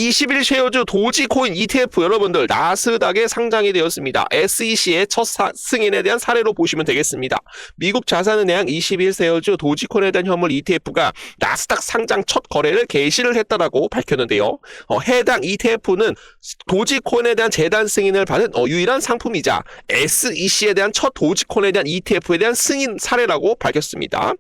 21 쉐어주 도지코인 ETF 여러분들 나스닥에 상장이 되었습니다. SEC의 첫 승인에 대한 사례로 보시면 되겠습니다. 미국 자산은행 21 쉐어주 도지코인에 대한 현물 ETF가 나스닥 상장 첫 거래를 개시를 했다라고 밝혔는데요. 해당 ETF는 도지코인에 대한 재단 승인을 받은 유일한 상품이자 SEC에 대한 첫 도지코인에 대한 ETF에 대한 승인 사례라고 밝혔습니다.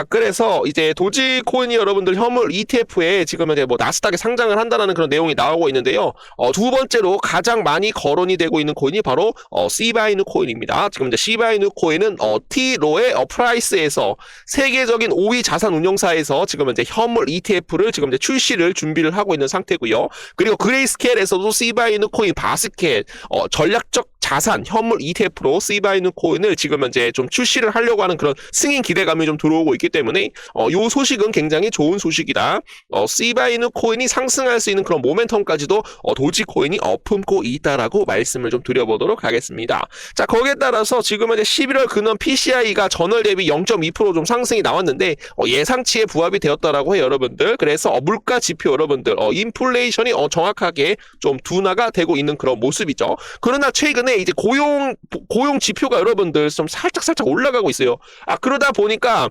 그래서 이제 도지코인이 여러분들 현물 ETF에 지금 이제 뭐 나스닥에 상장을 한다는 그런 내용이 나오고 있는데요. 두 번째로 가장 많이 거론이 되고 있는 코인이 바로 시바이누 코인입니다. 지금 이제 시바이누 코인은 T로의 프라이스에서 세계적인 5위 자산 운용사에서 지금 이제 현물 ETF를 지금 이제 출시를 준비를 하고 있는 상태고요. 그리고 그레이스케일에서도 시바이누 코인 바스켓 전략적 자산 현물 ETF로 시바이누 코인을 지금 이제 좀 출시를 하려고 하는 그런 승인 기대감이 좀 들어오고 있기 때문에 요 소식은 굉장히 좋은 소식이다. 시바이누 코인이 상승할 수 있는 그런 모멘텀까지도 도지코인이 품고 있다라고 말씀을 좀 드려보도록 하겠습니다. 자, 거기에 따라서 지금 이제 11월 근원 PCI가 전월 대비 0.2% 좀 상승이 나왔는데 예상치에 부합이 되었다라고 해요, 여러분들. 그래서 물가 지표 여러분들 인플레이션이 정확하게 좀 둔화가 되고 있는 그런 모습이죠. 그러나 최근에 이제 고용 지표가 여러분들 좀 살짝 올라가고 있어요. 그러다 보니까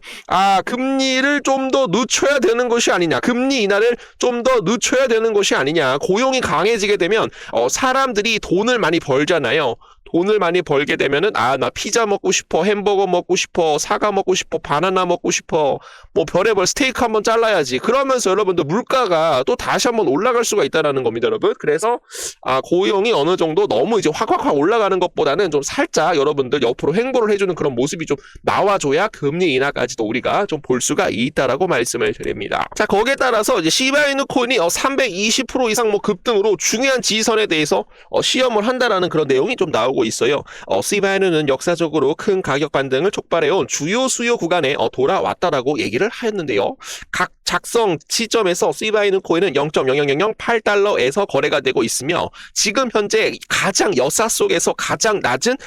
금리를 좀 더 늦춰야 되는 것이 아니냐, 금리 인하를 좀 더 늦춰야 되는 것이 아니냐. 고용이 강해지게 되면 사람들이 돈을 많이 벌잖아요. 돈을 많이 벌게 되면은 나 피자 먹고 싶어, 햄버거 먹고 싶어, 사과 먹고 싶어, 바나나 먹고 싶어, 뭐 별의별 스테이크 한번 잘라야지. 그러면서 여러분들 물가가 또 다시 한번 올라갈 수가 있다라는 겁니다, 여러분. 그래서 고용이 어느 정도 너무 이제 확 올라가는 것보다는 좀 살짝 여러분들 옆으로 횡보를 해주는 그런 모습이 좀 나와줘야 금리 인하까지도 우리가 좀 볼 수가 있다라고 말씀을 드립니다. 자, 거기에 따라서 이제 시바이누 코인이 320% 이상 뭐 급등으로 중요한 지지선에 대해서 시험을 한다라는 그런 내용이 좀 나오고 있어요. 시바이누는 역사적으로 큰 가격 반등을 촉발해온 주요 수요 구간에 돌아왔다라고 얘기를 하였는데요. 각 작성 시점에서 시바이누 코인은 0.00008달러에서 거래가 되고 있으며 지금 현재 가장 역사 속에서 가장 낮은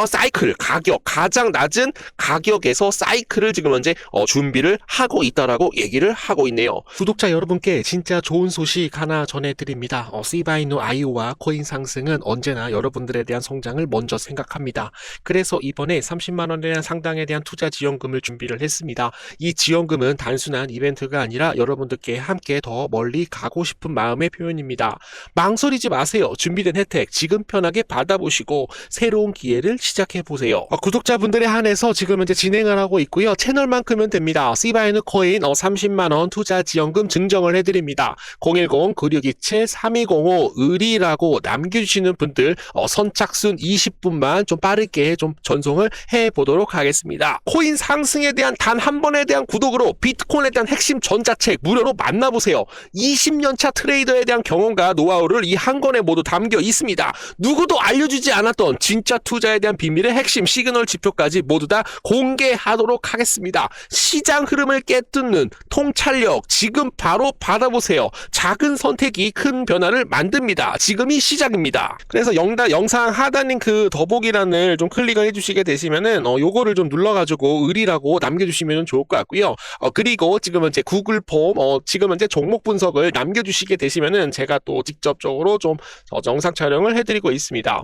사이클 가격, 가장 낮은 가격에서 사이클을 지금 현재 준비를 하고 있다라고 얘기를 하고 있네요. 구독자 여러분께 진짜 좋은 소식 하나 전해드립니다. 시바이누 IO와 코인 상승은 언제나 여러분들에 대한 성장을 먼저 생각합니다. 그래서 이번에 30만 원에 대한 상당에 대한 투자 지원금을 준비를 했습니다. 이 지원금은 단순한 이벤트가 아니라 여러분들께 함께 더 멀리 가고 싶은 마음의 표현입니다. 망설이지 마세요. 준비된 혜택 지금 편하게 받아보시고 새로운 기회를 시작해보세요. 구독자분들에 한해서 지금 현재 진행을 하고 있고요. 채널만큼은 됩니다. 시바이누 코인 30만원 투자 지원금 증정을 해드립니다. 010-9627-3205 의리라고 남겨주시는 분들 선착순 20분만 좀 빠르게 좀 전송을 해보도록 하겠습니다. 코인 상승에 대한 단 한 번에 대한 구독으로 비트코인에 대한 핵심 전자책 무료로 만나보세요. 20년차 트레이더에 대한 경험과 노하우를 이 한 권에 모두 담겨 있습니다. 누구도 알려주지 않았던 진짜 투자에 대한 비밀의 핵심 시그널 지표까지 모두 다 공개하도록 하겠습니다. 시장 흐름을 깨뚫는 통찰력 지금 바로 받아보세요. 작은 선택이 큰 변화를 만듭니다. 지금이 시작입니다. 그래서 영상 하단인 그 더보기란을 좀 클릭을 해주시게 되시면은 요거를 좀 눌러가지고 의리라고 남겨주시면 좋을 것 같고요. 그리고 지금 이제 구글 폼 지금 이제 종목 분석을 남겨주시게 되시면은 제가 또 직접적으로 좀 영상 촬영을 해드리고 있습니다.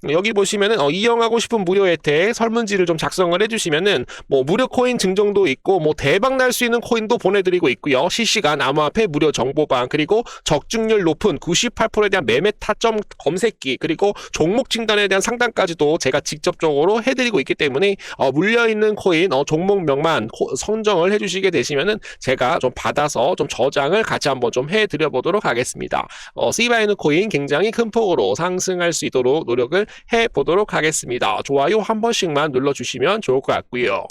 여기 보시면은 이용하고 싶은 무료 혜택 설문지를 좀 작성을 해주시면은 뭐 무료 코인 증정도 있고 뭐 대박 날 수 있는 코인도 보내드리고 있고요. 실시간 암호화폐 무료 정보방 그리고 적중률 높은 98%에 대한 매매 타점 검색기 그리고 종목 진단에 대한 상담까지도 제가 직접적으로 해드리고 있기 때문에 물려있는 코인 종목명만 선정을 해주시게 되시면은 제가 좀 받아서 좀 저장을 같이 한번 좀 해드려 보도록 하겠습니다. 시바이누 코인 굉장히 큰 폭으로 상승할 수 있도록 노력을 해보도록 하겠습니다. 좋아요 한 번씩만 눌러주시면 좋을 것 같고요.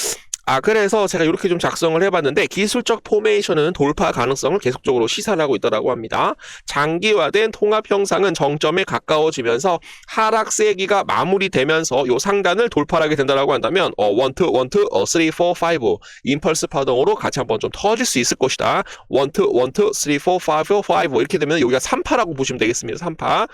그래서 제가 이렇게 좀 작성을 해봤는데 기술적 포메이션은 돌파 가능성을 계속적으로 시사를 하고 있다고 합니다. 장기화된 통합 형상은 정점에 가까워지면서 하락세기가 마무리되면서 요 상단을 돌파하게 된다고 한다면 1, 2, 3, 4, 5 임펄스 파동으로 같이 한번 좀 터질 수 있을 것이다. 1, 2, 3, 4, 5 이렇게 되면 여기가 3파라고 보시면 되겠습니다. 3파.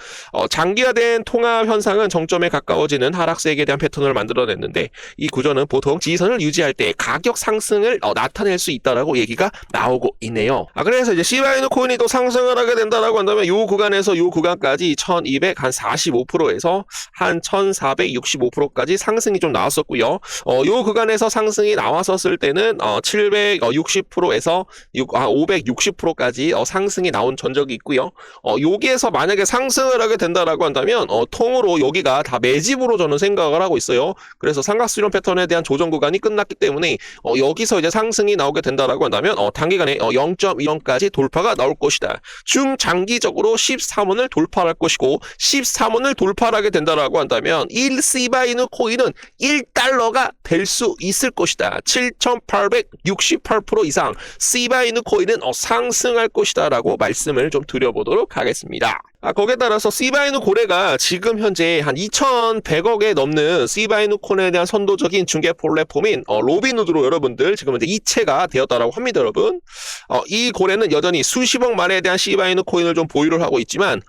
장기화된 통합 현상은 정점에 가까워지는 하락세기에 대한 패턴을 만들어냈는데 이 구조는 보통 지지선을 유지할 때 이제 가격 상승을 나타낼 수 있다라고 얘기가 나오고 있네요. 그래서 이제 시바이누 코인이 또 상승을 하게 된다라고 한다면 이 구간에서 이 구간까지 1245%에서 한 1465%까지 상승이 좀 나왔었고요. 이 구간에서 상승이 나왔었을 때는 760%에서 560%까지 상승이 나온 전적이 있고요. 여기에서 만약에 상승을 하게 된다라고 한다면 통으로 여기가 다 매집으로 저는 생각을 하고 있어요. 그래서 삼각수렴 패턴에 대한 조정 구간이 끝났기 때문에 여기서 이제 상승이 나오게 된다라고 한다면 단기간에 0.1원까지 돌파가 나올 것이다. 중장기적으로 13원을 돌파할 것이고 13원을 돌파하게 된다라고 한다면 1시바이누 코인은 1달러가 될 수 있을 것이다. 7,868% 이상 시바이누 코인은 상승할 것이다 라고 말씀을 좀 드려보도록 하겠습니다. 거기에 따라서 시바이누 고래가 지금 현재 한 2,100억에 넘는 시바이누 코인에 대한 선도적인 중개 플랫폼인 로빈후드로 여러분들 지금 이제 이체가 되었다라고 합니다, 여러분. 이 고래는 여전히 수십억 마리에 대한 시바이누 코인을 좀 보유를 하고 있지만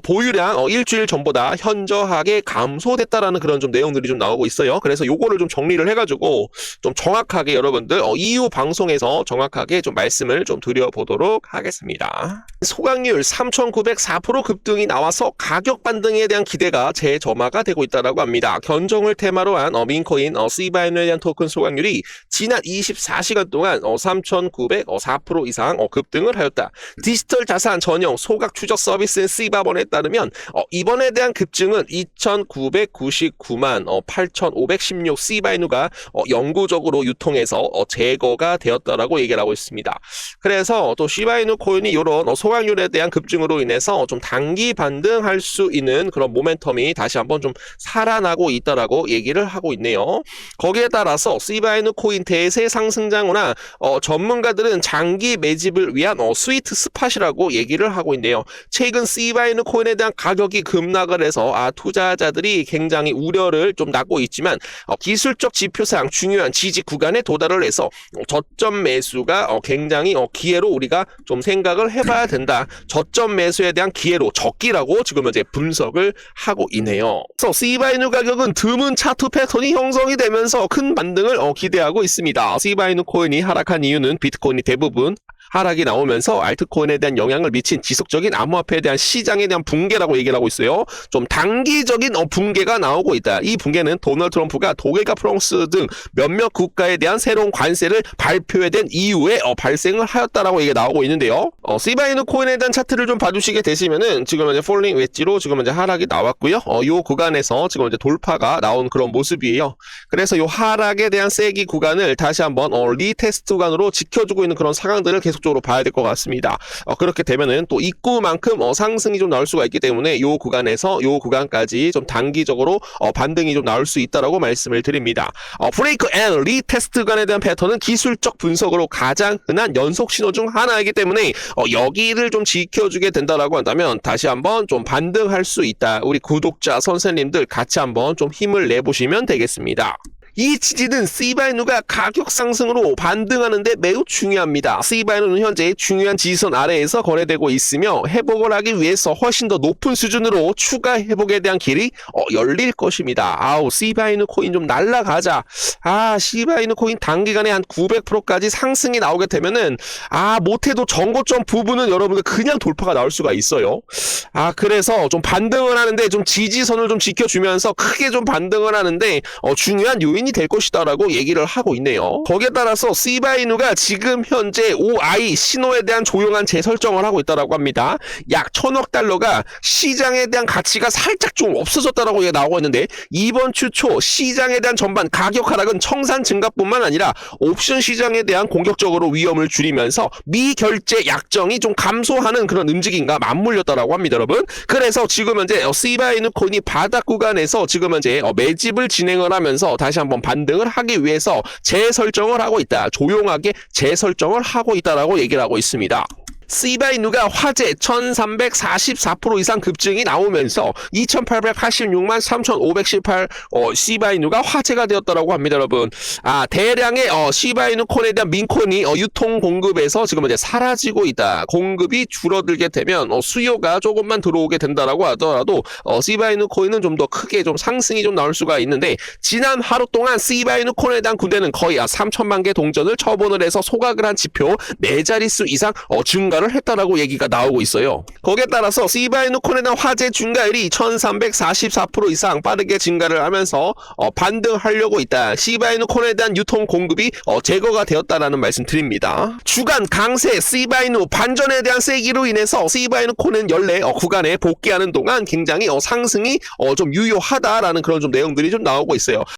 보유량 일주일 전보다 현저하게 감소됐다라는 그런 좀 내용들이 좀 나오고 있어요. 그래서 요거를 좀 정리를 해가지고 좀 정확하게 여러분들 이후 방송에서 정확하게 좀 말씀을 좀 드려보도록 하겠습니다. 소각률 3,904% 급등이 나와서 가격 반등에 대한 기대가 재점화가 되고 있다라고 합니다. 견종을 테마로 한 민코인 시바이누에 대한 토큰 소각률이 지난 24시간 동안 3,904% 이상 급등을 하였다. 디지털 자산 전용 소각 추적 서비스인 시바본에 따르면 이번에 대한 급증은 2,999만 8,516 시바이누가 영구적으로 유통해서 제거가 되었다라고 얘기를 하고 있습니다. 그래서 또 시바이누 코인이 이런 소각률에 대한 급증으로 인해서 좀 단기 반등할 수 있는 그런 모멘텀이 다시 한번 좀 살아나고 있다라고 얘기를 하고 있네요. 거기에 따라서 시바이누 코인 대세 상승장으나 전문가들은 장기 매집을 위한 스위트 스팟이라고 얘기를 하고 있네요. 최근 시바이누 코인에 대한 가격이 급락을 해서 투자자들이 굉장히 우려를 좀 낳고 있지만 기술적 지표상 중요한 지지 구간에 도달을 해서 저점 매수가 굉장히 기회로 우리가 좀 생각을 해봐야 된다. 저점 매수에 대한 기회로 적기라고 지금 현재 분석을 하고 있네요. 그래서 시바이누 가격은 드문 차트 패턴이 형성이 되면서 큰 반등을 기대하고 있습니다. 시바이누 코인이 하락한 이유는 비트코인이 대부분 하락이 나오면서 알트코인에 대한 영향을 미친 지속적인 암호화폐에 대한 시장에 대한 붕괴라고 얘기를 하고 있어요. 좀 단기적인 붕괴가 나오고 있다. 이 붕괴는 도널드 트럼프가 독일과 프랑스 등 몇몇 국가에 대한 새로운 관세를 발표해 된 이후에 발생을 하였다라고 얘기가 나오고 있는데요. 시바이누 코인에 대한 차트를 좀 봐주시게 되시면은 지금 이제 폴링 웨지로 지금 이제 하락이 나왔고요. 요 구간에서 지금 이제 돌파가 나온 그런 모습이에요. 그래서 요 하락에 대한 세기 구간을 다시 한번 리테스트 구간으로 지켜주고 있는 그런 상황들을 계속 쪽으로 봐야 될 것 같습니다. 그렇게 되면은 또 입구만큼 상승이 좀 나올 수가 있기 때문에 이 구간에서 이 구간까지 좀 단기적으로 반등이 좀 나올 수 있다라고 말씀을 드립니다. 브레이크 앤 리테스트 구간에 대한 패턴은 기술적 분석으로 가장 흔한 연속 신호 중 하나이기 때문에 여기를 좀 지켜주게 된다라고 한다면 다시 한번 좀 반등할 수 있다. 우리 구독자 선생님들 같이 한번 좀 힘을 내보시면 되겠습니다. 이 지지는 시바이누가 가격 상승으로 반등하는 데 매우 중요합니다. 시바이누는 현재 중요한 지지선 아래에서 거래되고 있으며 회복을 하기 위해서 훨씬 더 높은 수준으로 추가 회복에 대한 길이 열릴 것입니다. 시바이누 코인 좀 날라가자. 시바이누 코인 단기간에 한 900%까지 상승이 나오게 되면은 못해도 전고점 부분은 여러분들 그냥 돌파가 나올 수가 있어요. 그래서 좀 반등을 하는데 좀 지지선을 좀 지켜주면서 크게 좀 반등을 하는데 중요한 요인이 될 것이다 라고 얘기를 하고 있네요. 거기에 따라서 시바이누가 지금 현재 OI 신호에 대한 조용한 재설정을 하고 있다고 합니다. 약 1,000억 달러가 시장에 대한 가치가 살짝 좀 없어졌다라고 얘기가 나오고 있는데 이번 주 초 시장에 대한 전반 가격 하락은 청산 증가뿐만 아니라 옵션 시장에 대한 공격적으로 위험을 줄이면서 미결제 약정이 좀 감소하는 그런 움직임과 맞물렸다라고 합니다, 여러분. 그래서 지금 현재 시바이누 코인이 바닥 구간에서 지금 현재 매집을 진행을 하면서 다시 한번 반등을 하기 위해서 재설정을 하고 있다. 조용하게 재설정을 하고 있다라고 얘기를 하고 있습니다. 시바이누가 화재 1344% 이상 급증이 나오면서 2886만 3518 시바이누가 화재가 되었다라고 합니다, 여러분. 대량의 시바이누 콘에 대한 민콘이 유통 공급에서 지금 이제 사라지고 있다. 공급이 줄어들게 되면 수요가 조금만 들어오게 된다라고 하더라도 시바이누 코인은 좀 더 크게 좀 상승이 좀 나올 수가 있는데, 지난 하루 동안 시바이누 콘에 대한 구대는 거의 3천만 개 동전을 처분을 해서 소각을 한 지표 4자릿수 이상 증가를 했다라고 얘기가 나오고 있어요. 거기에 따라서 시바이누 콘에 대한 화재 증가율이 1344% 이상 빠르게 증가를 하면서 반등하려고 있다. 시바이누 콘에 대한 유통 공급이 제거가 되었다라는 말씀 드립니다. 주간 강세 시바이누 반전에 대한 세기로 인해서 시바이누 콘은 연례 구간에 복귀하는 동안 굉장히 상승이 좀 유효하다라는 그런 좀 내용들이 좀 나오고 있어요.